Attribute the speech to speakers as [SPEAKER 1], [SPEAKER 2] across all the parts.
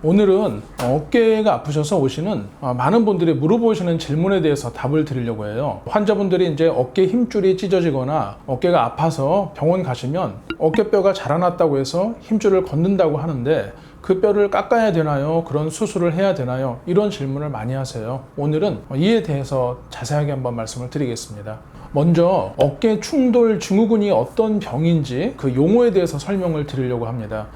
[SPEAKER 1] 오늘은 어깨가 아프셔서 오시는 많은 분들이 물어보시는 질문에 대해서 답을 드리려고 해요. 환자분들이 이제 어깨 힘줄이 찢어지거나 어깨가 아파서 병원 가시면 어깨뼈가 자라났다고 해서 힘줄을 걷는다고 하는데 그 뼈를 깎아야 되나요? 그런 수술을 해야 되나요? 이런 질문을 많이 하세요. 오늘은 이에 대해서 자세하게 한번 말씀을 드리겠습니다. 먼저 어깨 충돌 증후군이 어떤 병인지 그 용어에 대해서 설명을 드리려고 합니다.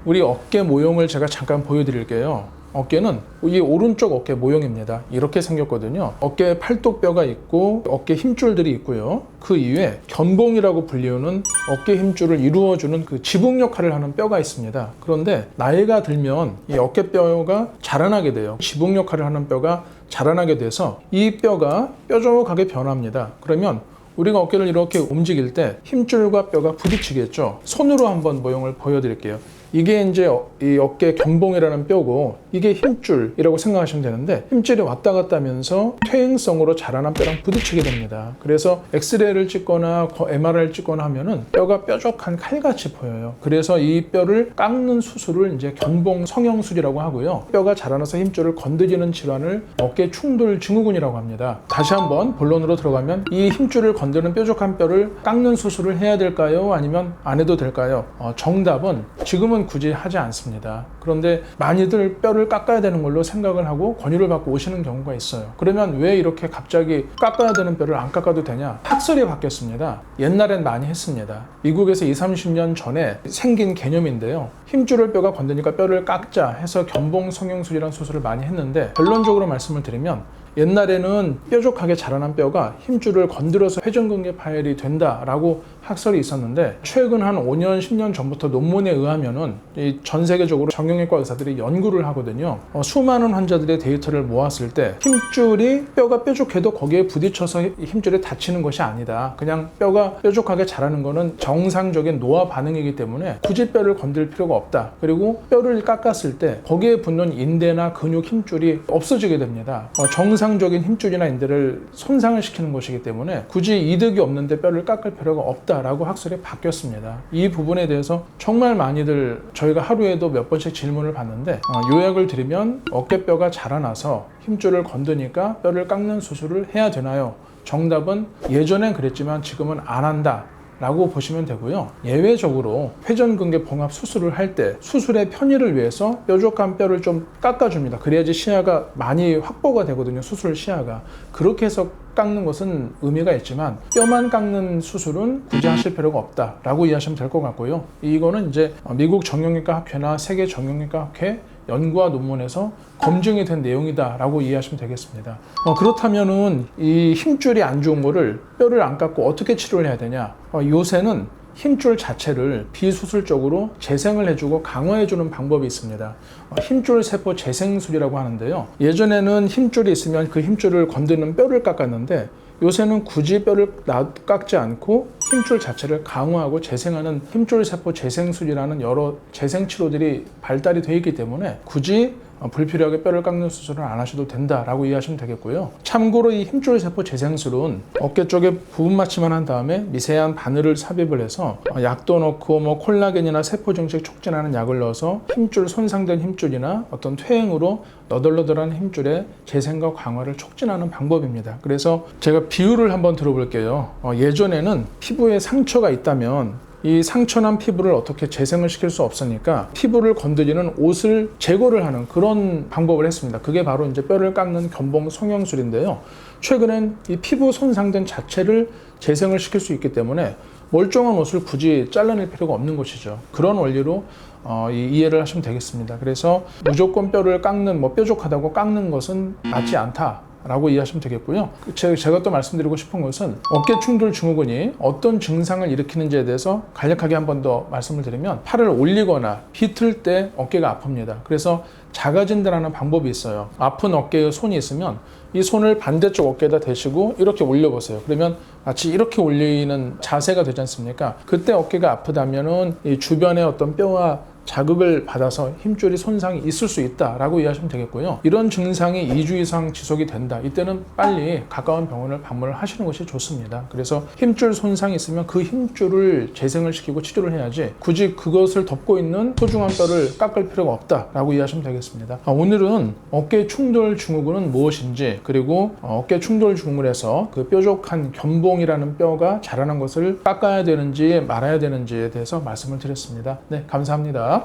[SPEAKER 1] 우리 어깨 모형을 제가 잠깐 보여드릴게요. 어깨는 이 오른쪽 어깨 모형입니다. 이렇게 생겼거든요. 어깨에 팔뚝뼈가 있고 어깨 힘줄들이 있고요. 그 이외에 견봉이라고 불리우는 어깨 힘줄을 이루어주는 그 지붕 역할을 하는 뼈가 있습니다. 그런데 나이가 들면 이 어깨뼈가 자라나게 돼요. 지붕 역할을 하는 뼈가 자라나게 돼서 이 뼈가 뾰족하게 변합니다. 그러면 우리가 어깨를 이렇게 움직일 때 힘줄과 뼈가 부딪히겠죠. 손으로 한번 모형을 보여드릴게요. 이게 이제 이 어깨 견봉이라는 뼈고 이게 힘줄이라고 생각하시면 되는데 힘줄이 왔다 갔다 하면서 퇴행성으로 자라난 뼈랑 부딪히게 됩니다. 그래서 엑스레이를 찍거나 MRI를 찍거나 하면은 뼈가 뾰족한 칼같이 보여요. 그래서 이 뼈를 깎는 수술을 이제 견봉 성형술이라고 하고요. 뼈가 자라나서 힘줄을 건드리는 질환을 어깨 충돌 증후군이라고 합니다. 다시 한번 본론으로 들어가면 이 힘줄을 건드는 뾰족한 뼈를 깎는 수술을 해야 될까요? 아니면 안 해도 될까요? 정답은 지금은 굳이 하지 않습니다. 그런데 많이들 뼈를 깎아야 되는 걸로 생각을 하고 권유를 받고 오시는 경우가 있어요. 그러면 왜 이렇게 갑자기 깎아야 되는 뼈를 안 깎아도 되냐? 학설이 바뀌었습니다. 옛날엔 많이 했습니다. 미국에서 20, 30년 전에 생긴 개념인데요. 힘줄을 뼈가 건드니까 뼈를 깎자 해서 견봉 성형술이라는 수술을 많이 했는데 결론적으로 말씀을 드리면 옛날에는 뾰족하게 자라난 뼈가 힘줄을 건드려서 회전근개 파열이 된다라고 학설이 있었는데 최근 한 5년, 10년 전부터 논문에 의하면은 전 세계적으로 정형외과 의사들이 연구를 하거든요. 수많은 환자들의 데이터를 모았을 때 힘줄이 뼈가 뾰족해도 거기에 부딪혀서 힘줄이 다치는 것이 아니다. 그냥 뼈가 뾰족하게 자라는 거는 정상적인 노화 반응이기 때문에 굳이 뼈를 건들 필요가 없다. 그리고 뼈를 깎았을 때 거기에 붙는 인대나 근육 힘줄이 없어지게 됩니다. 정상적인 힘줄이나 인대를 손상을 시키는 것이기 때문에 굳이 이득이 없는데 뼈를 깎을 필요가 없다라고 학설이 바뀌었습니다. 이 부분에 대해서 정말 많이들 저희가 하루에도 몇 번씩 질문을 받는데 요약을 드리면 어깨뼈가 자라나서 힘줄을 건드니까 뼈를 깎는 수술을 해야 되나요? 정답은 예전엔 그랬지만 지금은 안 한다 라고 보시면 되고요. 예외적으로 회전근개 봉합 수술을 할 때 수술의 편의를 위해서 뾰족한 뼈를 좀 깎아줍니다. 그래야지 시야가 많이 확보가 되거든요. 수술 시야가. 그렇게 해서 깎는 것은 의미가 있지만 뼈만 깎는 수술은 굳이 하실 필요가 없다라고 이해하시면 될 것 같고요. 이거는 이제 미국 정형외과 학회나 세계 정형외과 학회 연구와 논문에서 검증이 된 내용이다라고 이해하시면 되겠습니다. 그렇다면은 이 힘줄이 안 좋은 거를 뼈를 안 깎고 어떻게 치료를 해야 되냐? 요새는 힘줄 자체를 비수술적으로 재생을 해주고 강화해주는 방법이 있습니다. 힘줄 세포 재생술이라고 하는데요. 예전에는 힘줄이 있으면 그 힘줄을 건드는 뼈를 깎았는데 요새는 굳이 뼈를 깎지 않고 힘줄 자체를 강화하고 재생하는 힘줄 세포 재생술이라는 여러 재생 치료들이 발달이 되어 있기 때문에 굳이 불필요하게 뼈를 깎는 수술을 안 하셔도 된다라고 이해하시면 되겠고요. 참고로 이 힘줄 세포 재생술은 어깨 쪽에 부분 마취만 한 다음에 미세한 바늘을 삽입을 해서 약도 넣고 콜라겐이나 세포 증식 촉진하는 약을 넣어서 힘줄 손상된 힘줄이나 어떤 퇴행으로 너덜너덜한 힘줄의 재생과 강화를 촉진하는 방법입니다. 그래서 제가 비유를 한번 들어볼게요. 예전에는 피부에 상처가 있다면 이 상처난 피부를 어떻게 재생을 시킬 수 없으니까 피부를 건드리는 옷을 제거를 하는 그런 방법을 했습니다. 그게 바로 이제 뼈를 깎는 견봉 성형술인데요. 최근엔 이 피부 손상된 자체를 재생을 시킬 수 있기 때문에 멀쩡한 옷을 굳이 잘라낼 필요가 없는 것이죠. 그런 원리로 이해를 하시면 되겠습니다. 그래서 무조건 뼈를 깎는, 뾰족하다고 깎는 것은 맞지 않다 라고 이해하시면 되겠고요. 제가 또 말씀드리고 싶은 것은 어깨 충돌 증후군이 어떤 증상을 일으키는지에 대해서 간략하게 한 번 더 말씀을 드리면 팔을 올리거나 비틀 때 어깨가 아픕니다. 그래서 자가진단하는 방법이 있어요. 아픈 어깨에 손이 있으면 이 손을 반대쪽 어깨에다 대시고 이렇게 올려보세요. 그러면 마치 이렇게 올리는 자세가 되지 않습니까? 그때 어깨가 아프다면은 이 주변의 어떤 뼈와 자극을 받아서 힘줄이 손상이 있을 수 있다라고 이해하시면 되겠고요. 이런 증상이 2주 이상 지속이 된다. 이때는 빨리 가까운 병원을 방문을 하시는 것이 좋습니다. 그래서 힘줄 손상이 있으면 그 힘줄을 재생을 시키고 치료를 해야지 굳이 그것을 덮고 있는 소중한 뼈를 깎을 필요가 없다라고 이해하시면 되겠습니다. 오늘은 어깨 충돌 증후군은 무엇인지, 그리고 어깨 충돌 증후군에서 그 뾰족한 견봉이라는 뼈가 자라난 것을 깎아야 되는지 말아야 되는지에 대해서 말씀을 드렸습니다. 네, 감사합니다.